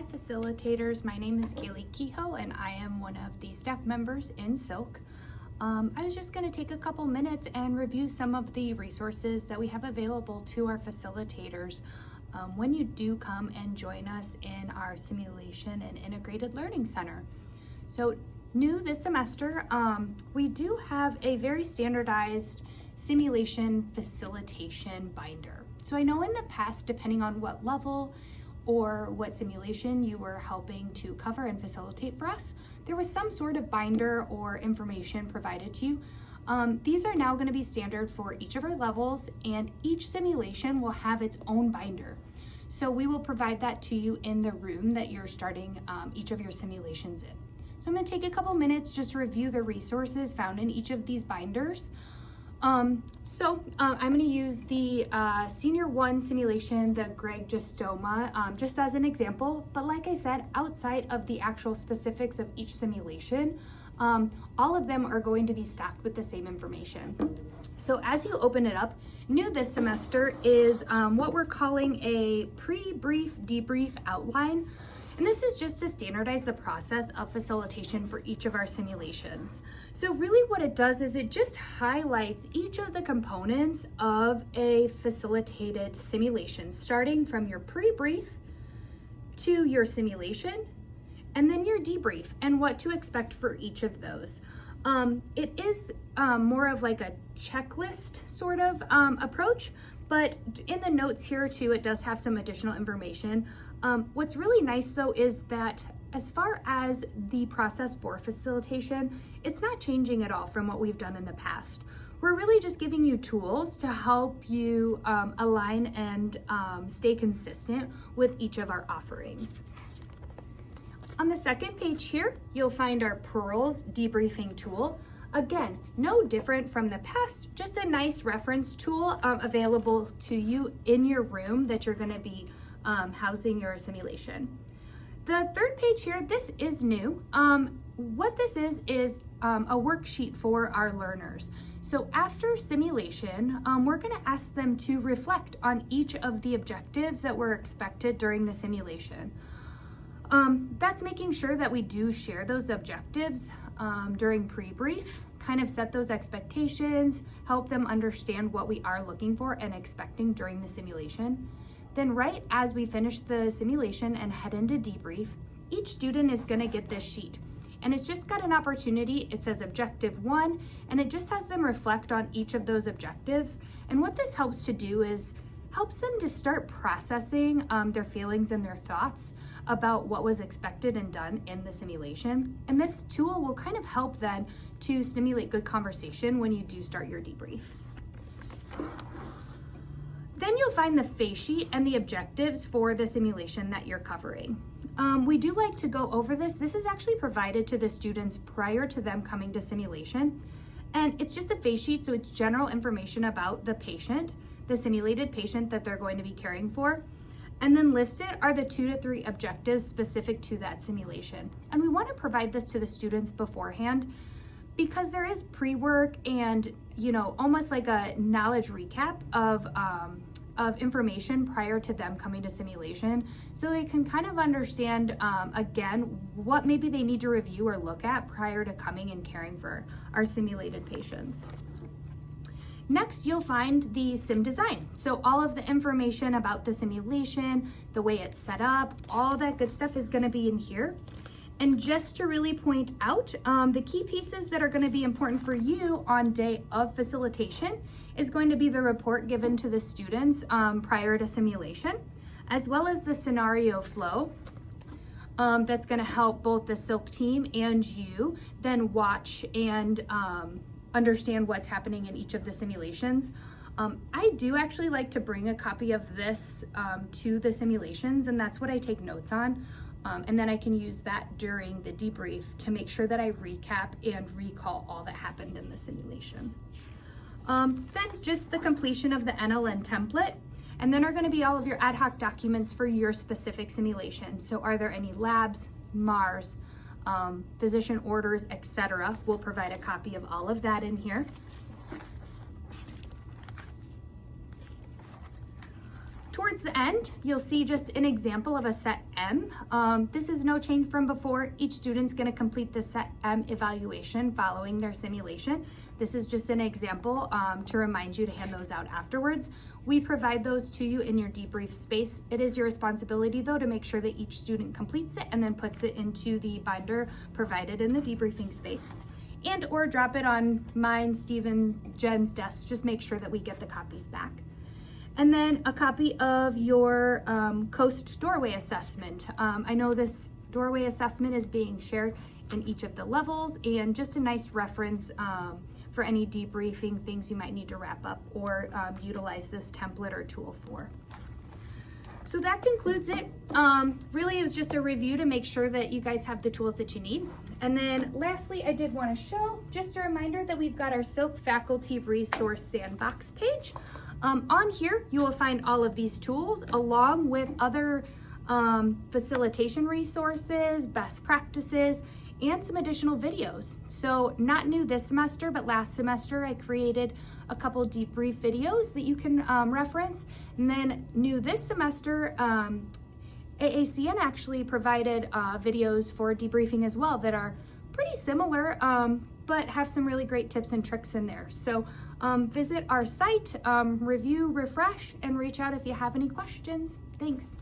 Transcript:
Hi facilitators, my name is Kaylee Kehoe and I am one of the staff members in SILC. I was just going to take a couple minutes and review some of the resources that we have available to our facilitators when you do come and join us in our simulation and integrated learning center. So new this semester, we do have a very standardized simulation facilitation binder. So I know in the past, depending on what level or what simulation you were helping to cover and facilitate for us, there was some sort of binder or information provided to you. These are now going to be standard for each of our levels, and each simulation will have its own binder. So we will provide that to you in the room that you're starting each of your simulations in. So I'm going to take a couple minutes just to review the resources found in each of these binders. I'm going to use the Senior 1 simulation, the Greg Justoma, just as an example. But like I said, outside of the actual specifics of each simulation, all of them are going to be stacked with the same information. So as you open it up, new this semester is what we're calling a pre-brief debrief outline. And this is just to standardize the process of facilitation for each of our simulations. So really what it does is it just highlights each of the components of a facilitated simulation, starting from your pre-brief to your simulation, and then your debrief and what to expect for each of those. It is more of like a checklist sort of approach, but in the notes here too, it does have some additional information. What's really nice though is that as far as the process for facilitation, it's not changing at all from what we've done in the past. We're really just giving you tools to help you align and stay consistent with each of our offerings. On the second page here, you'll find our Pearls debriefing tool. Again, no different from the past, just a nice reference tool available to you in your room that you're going to be housing your simulation. The third page here, this is new. What this is a worksheet for our learners. So after simulation, we're going to ask them to reflect on each of the objectives that were expected during the simulation. That's making sure that we do share those objectives during pre-brief, kind of set those expectations, help them understand what we are looking for and expecting during the simulation. Then right as we finish the simulation and head into debrief, each student is going to get this sheet. And it's just got an opportunity. It says objective 1, and it just has them reflect on each of those objectives. And what this helps to do is helps them to start processing their feelings and their thoughts about what was expected and done in the simulation. And this tool will kind of help then to stimulate good conversation when you do start your debrief. Then you'll find the face sheet and the objectives for the simulation that you're covering. We do like to go over this. This is actually provided to the students prior to them coming to simulation. And it's just a face sheet, so it's general information about the patient, the simulated patient that they're going to be caring for. And then listed are the 2 to 3 objectives specific to that simulation. And we want to provide this to the students beforehand because there is pre-work and, almost like a knowledge recap of information prior to them coming to simulation, so they can kind of understand, again, what maybe they need to review or look at prior to coming and caring for our simulated patients. Next, you'll find the sim design. So all of the information about the simulation, the way it's set up, all that good stuff is going to be in here. And just to really point out, the key pieces that are going to be important for you on day of facilitation is going to be the report given to the students prior to simulation, as well as the scenario flow that's going to help both the SILC team and you then watch and understand what's happening in each of the simulations. I do actually like to bring a copy of this to the simulations, and that's what I take notes on. And then I can use that during the debrief to make sure that I recap and recall all that happened in the simulation. Then just the completion of the NLN template, and then are going to be all of your ad hoc documents for your specific simulation. So are there any labs, MARs, physician orders, etc. We'll provide a copy of all of that in here. Towards the end, you'll see just an example of a Set M. This is no change from before. Each student's gonna complete the Set M evaluation following their simulation. This is just an example to remind you to hand those out afterwards. We provide those to you in your debrief space. It is your responsibility though to make sure that each student completes it and then puts it into the binder provided in the debriefing space. And or drop it on mine, Steven's, Jen's desk. Just make sure that we get the copies back. And then a copy of your Coast Doorway Assessment. I know this doorway assessment is being shared in each of the levels, and just a nice reference for any debriefing things you might need to wrap up or utilize this template or tool for. So that concludes it. Really, it was just a review to make sure that you guys have the tools that you need. And then lastly, I did want to show just a reminder that we've got our SILC Faculty Resource Sandbox page. On here, you will find all of these tools along with other facilitation resources, best practices, and some additional videos. So not new this semester, but last semester I created a couple debrief videos that you can reference. And then new this semester, AACN actually provided videos for debriefing as well that are pretty similar, but have some really great tips and tricks in there. So visit our site, review, refresh, and reach out if you have any questions. Thanks.